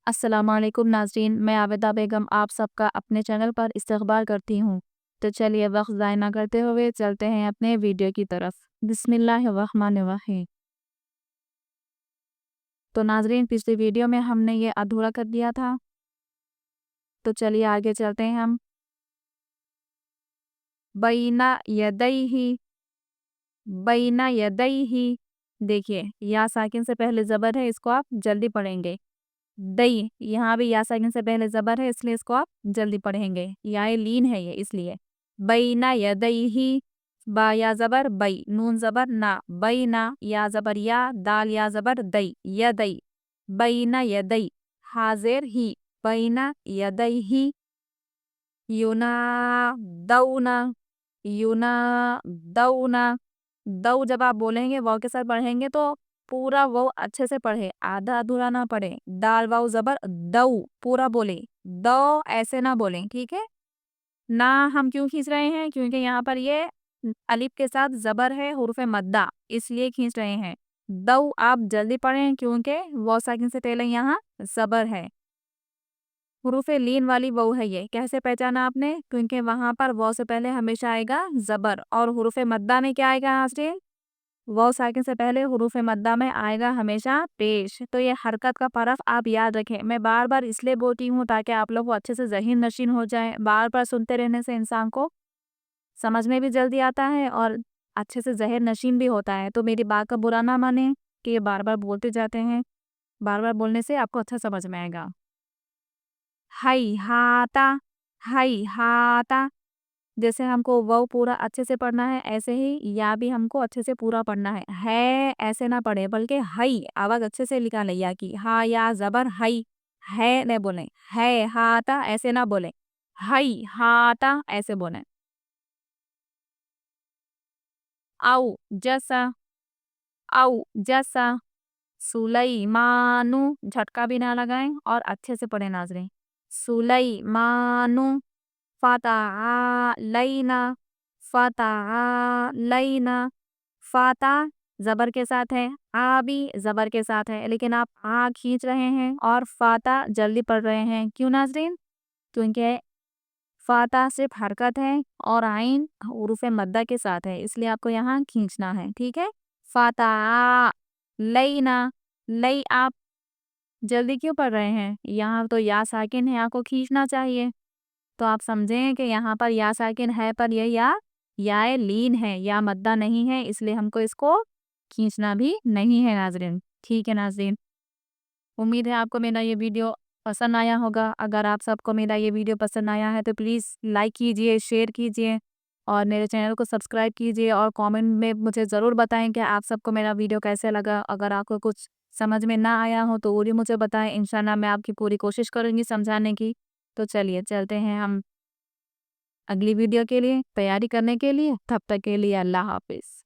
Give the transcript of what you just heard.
अस्सलामुअलैकुम नाज़रीन, मैं आबिदा बेगम आप सबका अपने चैनल पर इस्तकबाल करती हूँ। तो चलिए वक्त ज़ाय ना करते हुए चलते हैं अपने वीडियो की तरफ। बिस्मिल्लाहिर्रहमानिर्रहीम। तो नाज़रीन पिछली वीडियो में हमने ये अधूरा कर दिया था। तो चलिए आगे चलते हैं हम। बैना यदैहि, बैना यदैहि। देखिए या साकिन से पहले ज़बर है, इसको आप जल्दी पढ़ेंगे। दई, यहाँ भी या साकिन से पहले ज़बर है इसलिए इसको आप जल्दी पढ़ेंगे। याए लीन है ये इसलिए। बैना यदैहि, बा या ज़बर बई, नून ज़बर ना, बैना या ज़बर या, दाल या ज़बर दई, यदई, बैना यदई, हाज़िर ही, बैना यदैहि, युनादौना, युनादौना। दऊ जब आप बोलेंगे वाव के साथ पढ़ेंगे तो पूरा वाव अच्छे से पढ़े, आधा अधूरा ना पढ़े। दाल वाव ज़बर दऊ पूरा बोले, दो ऐसे ना बोलें, ठीक है। ना हम क्यों खींच रहे हैं, क्योंकि यहाँ पर ये अलिफ के साथ ज़बर है, हुर्फ़ मद्दा, इसलिए खींच रहे हैं। दऊ आप जल्दी पढ़ें क्योंकि वाव साकिन से पहले यहाँ ज़बर है। हुरूफ़े लीन वाली वाव है ये। कैसे पहचाना आपने? क्योंकि वहाँ पर वाव से पहले हमेशा आएगा ज़बर और हुरूफ़े मद्दा में क्या आएगा नाज़रीन? वाव साकिन से पहले हुरूफ़े मद्दा में आएगा हमेशा पेश। तो ये हरकत का हरफ आप याद रखें। मैं बार-बार इसलिए बोलती हूँ ताकि आप लोग को अच्छे से ज़हन नशीन हो जाए। बार-बार सुनते रहने से इंसान को समझ में भी जल्दी आता है और अच्छे से ज़हन नशीन भी होता है। तो मेरी बात का बुरा ना मानें कि ये बार-बार बोलते जाते हैं। बार-बार बोलने से आपको अच्छा समझ में आएगा। हैहाता, हैहाता। जैसे हमको वाव पूरा अच्छे से पढ़ना है ऐसे ही या भी हमको अच्छे से पूरा पढ़ना है ऐसे ना पढ़े बल्कि हई आवाज़ अच्छे से निकालें या की, हा या ज़बर हई, है नहीं बोलें, है हाता ऐसे ना बोलें, हई हाता ऐसे बोलें। औ जैसा, औ जैसा, सुलैमानु झटका भी ना लगाएं और अच्छे से पढ़ें नाज़रीन। सुलैमानु फ़तअलैना, फ़तअलैना। फ़ाता ज़बर के साथ है, आ भी ज़बर के साथ है, लेकिन आप आ खींच रहे हैं और फ़ाता जल्दी पढ़ रहे हैं। क्यों नाज़रीन? क्योंकि फ़ाता सिर्फ हरकत है और आइन हुरूफ़े मद्दा के साथ है, इसलिए आपको यहाँ खींचना है, ठीक है? फ़तअलैना, लै आप जल्दी क्यों पढ़ रहे हैं? यहाँ तो या साकिन है, आपको खींचना चाहिए। तो आप समझें कि यहाँ पर या साकिन है पर ये या याए लीन है, या मद्दा नहीं है, इसलिए हमको इसको खींचना भी नहीं है नाज़रीन। ठीक है नाज़रीन, उम्मीद है आपको मेरा ये वीडियो पसंद आया होगा। अगर आप सबको मेरा ये वीडियो पसंद आया है तो प्लीज़ लाइक कीजिए, शेयर कीजिए और मेरे चैनल को सब्सक्राइब कीजिए और कमेंट में मुझे ज़रूर बताएं कि आप सबको मेरा वीडियो कैसे लगा। अगर आपको कुछ समझ में ना आया हो तो वो भी मुझे बताएं, इंशाल्लाह मैं आपकी पूरी कोशिश करूँगी समझाने की। तो चलिए चलते हैं हम अगली वीडियो के लिए तैयारी करने के लिए। तब तक के लिए अल्लाह हाफ़िज़।